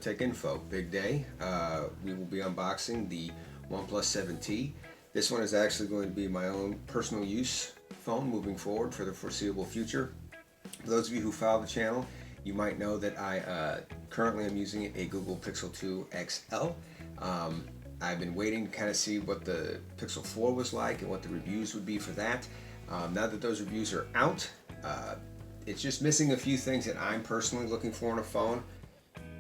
Tech Info. Big day. We will be unboxing the OnePlus 7T. This one is actually going to be my own personal use phone moving forward for the foreseeable future. For those of you who follow the channel, you might know that I currently am using a Google Pixel 2 XL. I've been waiting to kind of see what the Pixel 4 was like and what the reviews would be for that. Now that those reviews are out, it's just missing a few things that I'm personally looking for in a phone.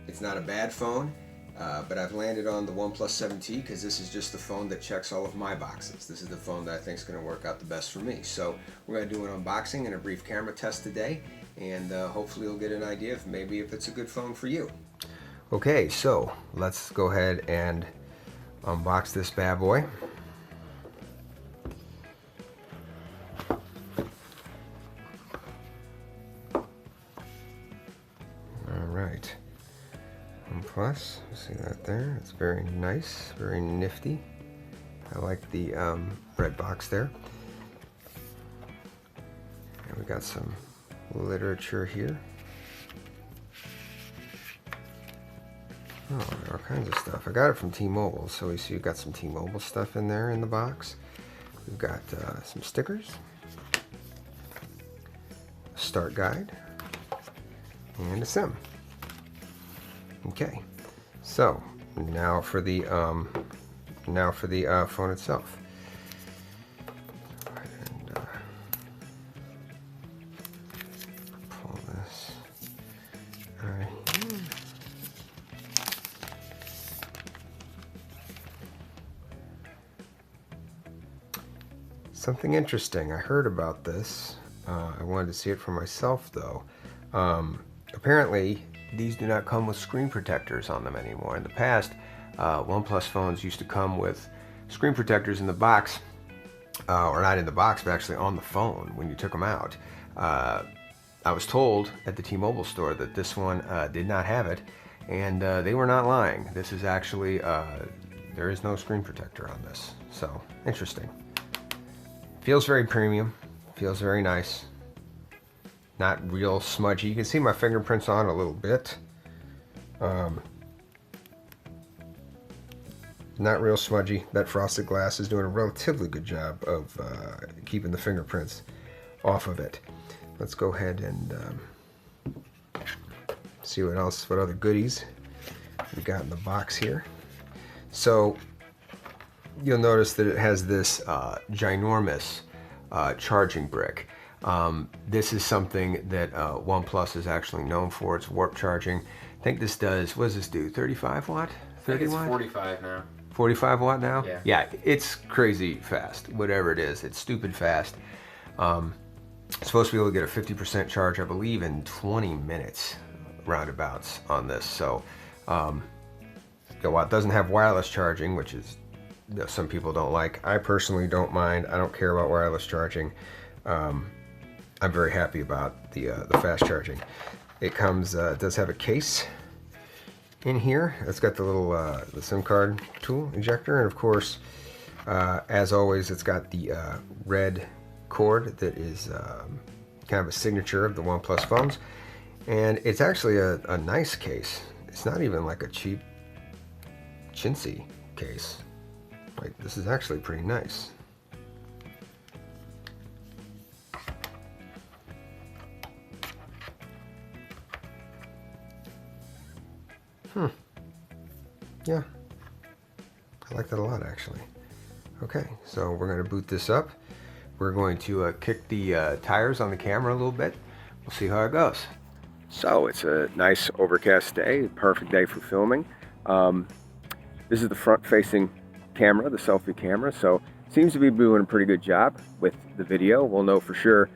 It's not a bad phone, but I've landed on the OnePlus 7T because this is just the phone that checks all of my boxes. This is the phone that I think is going to work out the best for me. So we're going to do an unboxing and a brief camera test today, and hopefully you'll get an idea of maybe if it's a good phone for you. Okay, so let's go ahead and unbox this bad boy. Alright, OnePlus, see that there? It's very nice, very nifty. I like the red box there. And we got some literature here. Oh, all kinds of stuff. I got it from T-Mobile, so we see you've got some T-Mobile stuff in there in the box. We've got some stickers, a start guide, and a SIM. Okay, so now for the phone itself. And pull this right here. Something interesting. I heard about this. I wanted to see it for myself, though. Apparently, these do not come with screen protectors on them anymore. In the past, OnePlus phones used to come with screen protectors in the box, or not in the box, but actually on the phone when you took them out. I was told at the T-Mobile store that this one did not have it, and they were not lying. This is actually, there is no screen protector on this, so interesting. Feels very premium, feels very nice. Not real smudgy. You can see my fingerprints on a little bit. Not real smudgy. That frosted glass is doing a relatively good job of keeping the fingerprints off of it. Let's go ahead and see what other goodies we got in the box here. So you'll notice that it has this ginormous charging brick. This is something that OnePlus is actually known for. It's warp charging. I think this does, what does this do, 35 watt? 30 watt? 45 now. 45 watt now? Yeah. Yeah, it's crazy fast. Whatever it is, it's stupid fast. It's supposed to be able to get a 50% charge, I believe, in 20 minutes roundabouts on this. So, while it doesn't have wireless charging, which is some people don't like. I personally don't mind. I don't care about wireless charging. I'm very happy about the fast charging. It comes, it does have a case in here. It's got the little the SIM card tool ejector, and of course, as always, it's got the red cord that is kind of a signature of the OnePlus phones, and it's actually a nice case. It's not even like a cheap chintzy case. Like, this is actually pretty nice. Yeah, I like that a lot, actually. Okay, so we're going to boot this up. We're going to kick the tires on the camera a little bit. We'll see how it goes. So it's a nice overcast day, perfect day for filming. This is the front-facing camera, the selfie camera, so it seems to be doing a pretty good job with the video. We'll know for sure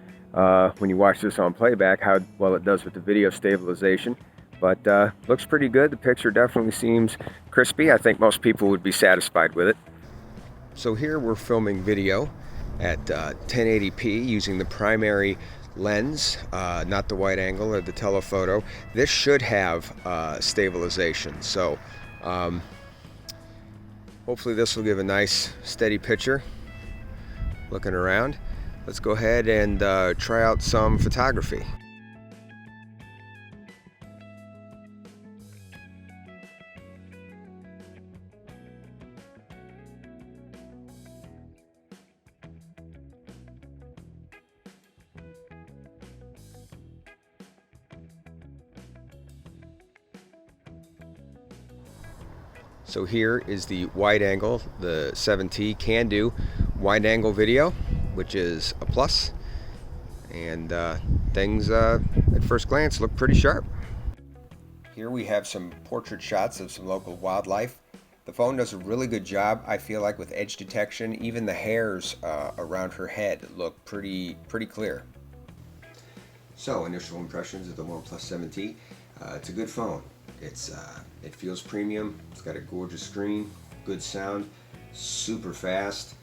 when you watch this on playback how well it does with the video stabilization. But looks pretty good. The picture definitely seems crispy. I think most people would be satisfied with it. So here we're filming video at 1080p using the primary lens, not the wide angle or the telephoto. This should have stabilization. So hopefully this will give a nice steady picture. Looking around, let's go ahead and try out some photography. So here is the wide angle. The 7T can do wide angle video, which is a plus. And things at first glance look pretty sharp. Here we have some portrait shots of some local wildlife. The phone does a really good job, I feel like, with edge detection. Even the hairs around her head look pretty clear. So, initial impressions of the OnePlus 7T. It's a good phone. It feels premium. It's got a gorgeous screen, good sound, super fast,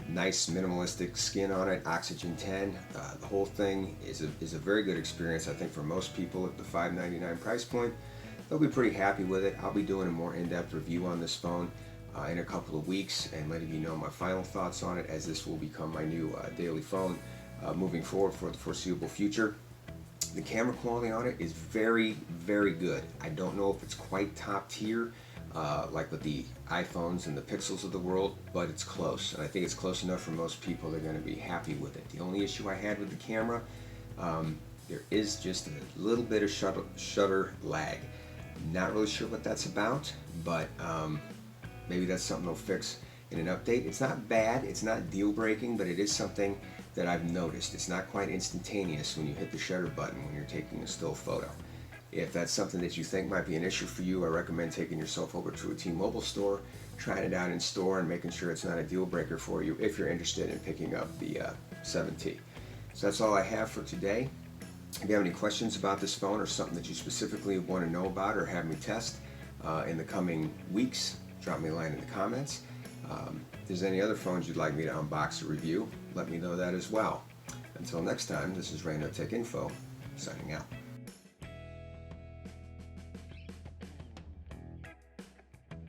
nice minimalistic skin on it, Oxygen 10. The whole thing is a very good experience, I think, for most people at the $599 price point. They'll be pretty happy with it. I'll be doing a more in-depth review on this phone in a couple of weeks and letting you know my final thoughts on it, as this will become my new daily phone moving forward for the foreseeable future. The camera quality on it is very good. I don't know if it's quite top tier like with the iPhones and the Pixels of the world, but it's close, and I think it's close enough for most people. They're going to be happy with it. The only issue I had with the camera, there is just a little bit of shutter lag. Not really sure what that's about, but maybe that's something they'll fix in an update. It's not bad, it's not deal breaking, but it is something that I've noticed. It's not quite instantaneous when you hit the shutter button when you're taking a still photo. If that's something that you think might be an issue for you, I recommend taking yourself over to a T-Mobile store, trying it out in store, and making sure it's not a deal breaker for you if you're interested in picking up the 7T. So that's all I have for today. If you have any questions about this phone or something that you specifically want to know about or have me test in the coming weeks, drop me a line in the comments. If there's any other phones you'd like me to unbox or review, let me know that as well. Until next time, this is Reno Tech Info, signing out.